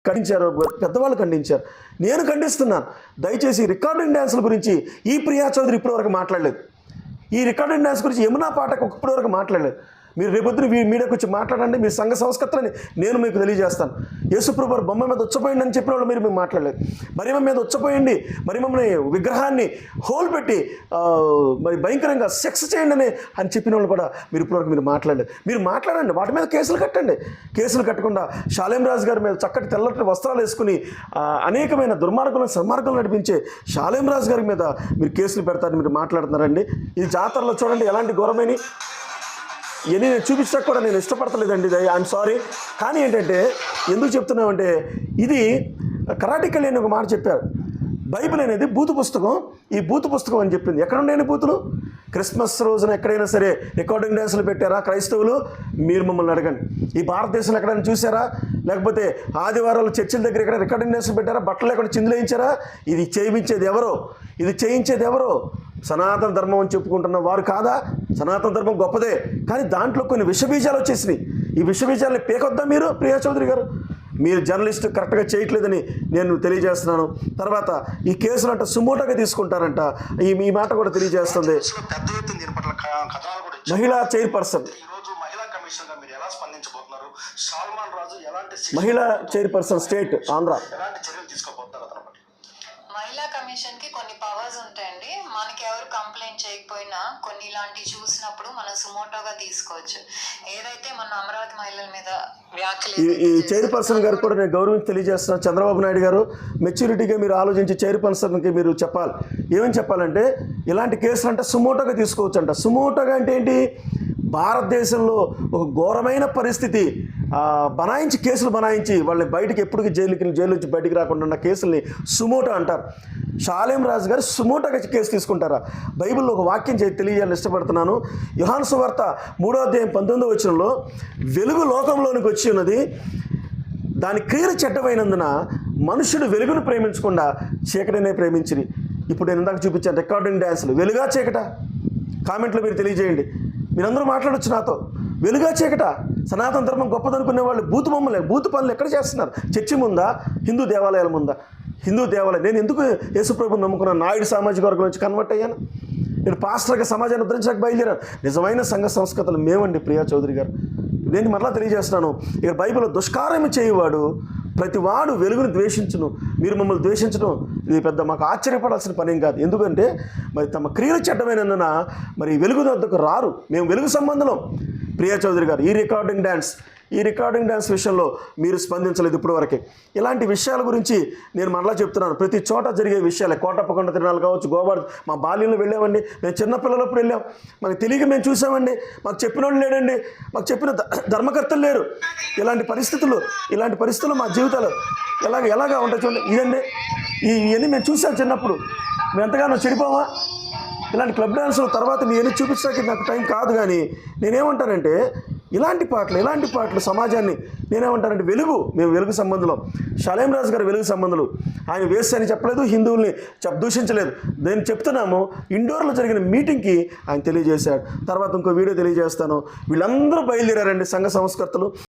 ఖండించారు, పెద్దవాళ్ళు ఖండించారు, నేను ఖండిస్తున్నాను. దయచేసి రికార్డింగ్ డ్యాన్సుల గురించి ఈ ప్రియా చౌదరి ఇప్పటివరకు మాట్లాడలేదు. ఈ రికార్డింగ్ డ్యాన్స్ గురించి యమునా పాఠక్ ఇప్పటివరకు మాట్లాడలేదు. మీరు రేపొద్దున మీడియాకి వచ్చి మాట్లాడండి, మీ సంఘ సంస్కృతిని నేను మీకు తెలియజేస్తాను. యేసుప్రభు వారు బొమ్మ మీద ఉచ్చపోయింది అని చెప్పిన వాళ్ళు మీరు మాట్లాడలేదు. మరియమ్మ మీద ఉచ్చపోయింది, మరియమ్మని విగ్రహాన్ని హోల్ పెట్టి మరి భయంకరంగా సెక్స్ చేయండి అని చెప్పిన వాళ్ళు కూడా మీరు ఇప్పటివరకు మీరు మాట్లాడలేదు. మీరు మాట్లాడండి, వాటి మీద కేసులు కట్టండి. కేసులు కట్టకుండా షాలేం రాజు గారి మీద చక్కటి తెల్లటి వస్త్రాలు వేసుకుని అనేకమైన దుర్మార్గులను సన్మార్గులను నడిపించే షాలేం రాజు గారి మీద మీరు కేసులు పెడతారని మీరు మాట్లాడుతున్నారండి. ఇది జాతరలో చూడండి ఎలాంటి ఘోరమైన ఇవన్నీ నేను చూపించడానికి కూడా నేను ఇష్టపడతలేదండి. I'm sorry. కానీ ఏంటంటే ఎందుకు చెప్తున్నామంటే ఇది కరాటికల్ అని ఒక మాట చెప్పారు. బైబిల్ అనేది బూతు పుస్తకం, ఈ బూతు పుస్తకం అని చెప్పింది. ఎక్కడ ఉండేవి బూతులు? క్రిస్మస్ రోజున ఎక్కడైనా సరే రికార్డింగ్ డ్యాన్సులు పెట్టారా క్రైస్తవులు? మీరు మమ్మల్ని అడగండి. ఈ భారతదేశంలో ఎక్కడైనా చూసారా? లేకపోతే ఆదివారాలు చర్చిల దగ్గర ఎక్కడ రికార్డింగ్ డ్యాన్సులు పెట్టారా? బట్టలు ఎక్కడ చిందులేయించారా? ఇది చేయించేది ఎవరో? ఇది చేయించేది ఎవరో? సనాతన ధర్మం అని చెప్పుకుంటున్న వారు కాదా? సనాతన ధర్మం గొప్పదే, కానీ దాంట్లో కొన్ని విషబీజాలు వచ్చేసినాయి. ఈ విషబీజాలని పేకొద్దా మీరు? ప్రియా చౌదరి గారు, మీరు జర్నలిస్ట్ కరెక్ట్గా చేయట్లేదని నేను తెలియజేస్తున్నాను. తర్వాత ఈ కేసులు అంట సుమోటోగా తీసుకుంటారంట, ఈ మాట కూడా తెలియజేస్తుంది. మహిళా చైర్పర్సన్, మహిళా చైర్పర్సన్ స్టేట్ ఆంధ్ర. మహిళా కమిషన్ కి కొన్ని పవర్స్ ఉంటాయండి. మనకి ఎవరు కంప్లైంట్ చేయకపోయినా కొన్ని ఇలాంటివి చూసినప్పుడు మనం సుమోటోగా తీసుకోవచ్చు. ఏదైతే మన అమరావతి మహిళల మీద వ్యాఖ్యలు ఈ చైర్పర్సన్ గారు కూడా నేను గౌరవించి తెలియజేస్తున్నాను. చంద్రబాబు నాయుడు గారు మెచ్యూరిటీగా మీరు ఆలోచించి చైర్పర్సన్కి మీరు చెప్పాలి. ఏమని చెప్పాలంటే ఇలాంటి కేసులు అంటే సుమోటోగా తీసుకోవచ్చు అంట. సుమోటోగా అంటే ఏంటి? భారతదేశంలో ఒక ఘోరమైన పరిస్థితి, బనాయించి కేసులు బనాయించి వాళ్ళని బయటికి ఎప్పటికీ జైలు నుంచి బయటికి రాకుండా ఉన్న కేసుల్ని సుమోటో అంటారు. షాలేం రాజు గారు సుమోటోగా కేసు తీసుకుంటారా? బైబిల్లో ఒక వాక్యం తెలియజేయాలని ఇష్టపడుతున్నాను. యోహాను సువార్త 3:19 వెలుగు లోకంలోనికి వచ్చి ఉన్నది, దాని క్రియలు చెడ్డమైనందున మనుషుడు వెలుగును ప్రేమించకుండా చీకటినే ప్రేమించిరి. ఇప్పుడు నేను ఇందాక చూపించాను రికార్డింగ్ డ్యాన్సులు. వెలుగా చీకట? కామెంట్లో మీరు తెలియజేయండి. మీరందరూ మాట్లాడొచ్చు నాతో. వెలుగా చీకట? సనాతన ధర్మం గొప్పదనుకునే వాళ్ళు బూతు పనులు ఎక్కడ చేస్తున్నారు? చర్చి ముందా? హిందూ దేవాలయాల ముందా? హిందూ దేవాలయం. నేను ఎందుకు యేసుప్రభుని నమ్ముకున్నాను? నాయుడు సామాజిక వర్గం నుంచి కన్వర్ట్ అయ్యాను. నేను పాస్టర్గా సమాజాన్ని ఉద్ధరించడానికి బయలుదేరాను. నిజమైన సంఘ సంస్కృతులు మేమండి ప్రియా చౌదరి గారు. నేను మరలా తెలియజేస్తున్నాను, ఇక బైబిల్లో దుష్కార్యం చేయవాడు ప్రతివాడు వెలుగును ద్వేషించును. మీరు మమ్మల్ని ద్వేషించడం ఇది పెద్ద మాకు ఆశ్చర్యపడాల్సిన పనేం కాదు. ఎందుకంటే మరి తమ క్రియలు చెడ్డమైనందున మరి వెలుగు వద్దకు రారు. మేము వెలుగు సంబంధం. ప్రియా చౌదరి గారు, ఈ రికార్డింగ్ డ్యాన్స్ విషయంలో మీరు స్పందించలేదు ఇప్పటివరకే. ఇలాంటి విషయాల గురించి నేను మరలా చెప్తున్నాను. ప్రతి చోట జరిగే విషయాలే. కోటప్పకొండ తిరణాలు కావచ్చు, గోవాడ మా బాల్యంలో వెళ్ళామండి. మేము చిన్నపిల్లలప్పుడు వెళ్ళాం. మాకు తెలియక మేము చూసామండి. మాకు చెప్పిన వాళ్ళు లేడండి, మాకు చెప్పిన ధర్మకర్తలు లేరు. ఇలాంటి పరిస్థితులు మా జీవితాలు ఎలాగా ఉంటాయి చూడండి. ఇదండి ఇవన్నీ మేము చూసాం చిన్నప్పుడు. మేము ఎంతగానో చెడిపోవా? ఇలాంటి క్లబ్ డ్యాన్సుల తర్వాత మీ ఎన్ని చూపించడానికి నాకు టైం కాదు. కానీ నేనేమంటానంటే ఇలాంటి పాటలు సమాజాన్ని నేనేమంటానంటే మేము వెలుగు సంబంధులు. షాలేం రాజు గారు వెలుగు సంబంధులు. ఆయన వేస్ట్ అని చెప్పలేదు, హిందువుల్ని దూషించలేదు. నేను చెప్తున్నాము, ఇండోర్లో జరిగిన మీటింగ్కి ఆయన తెలియజేశాడు. తర్వాత ఇంకో వీడియో తెలియజేస్తాను. వీళ్ళందరూ బయలుదేరారండి సంఘ సంస్కర్తలు.